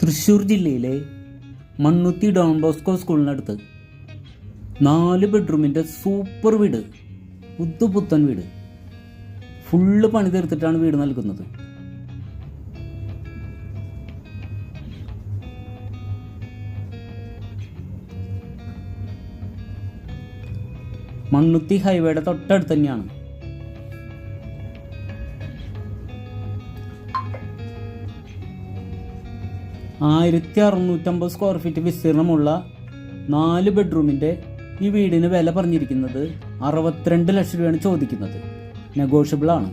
തൃശ്ശൂർ ജില്ലയിലെ Mannuthy Don Bosco സ്കൂളിനടുത്ത് 4 ബെഡ്റൂമിൻ്റെ super വീട്, പുത്തൻ വീട്, ഫുള്ള് പണി തീർത്തിട്ടാണ് വീട് നൽകുന്നത്. മണ്ണുത്തി ഹൈവേയുടെ തൊട്ടടുത്ത് തന്നെയാണ്. (1650 സ്ക്വയർ ഫീറ്റ് വിസ്തീർണമുള്ള 4 ബെഡ്റൂമിൻ്റെ ഈ വീടിന് വില പറഞ്ഞിരിക്കുന്നത് 62 ലക്ഷം രൂപയാണ് ചോദിക്കുന്നത്. നെഗോഷ്യബിൾ ആണ്.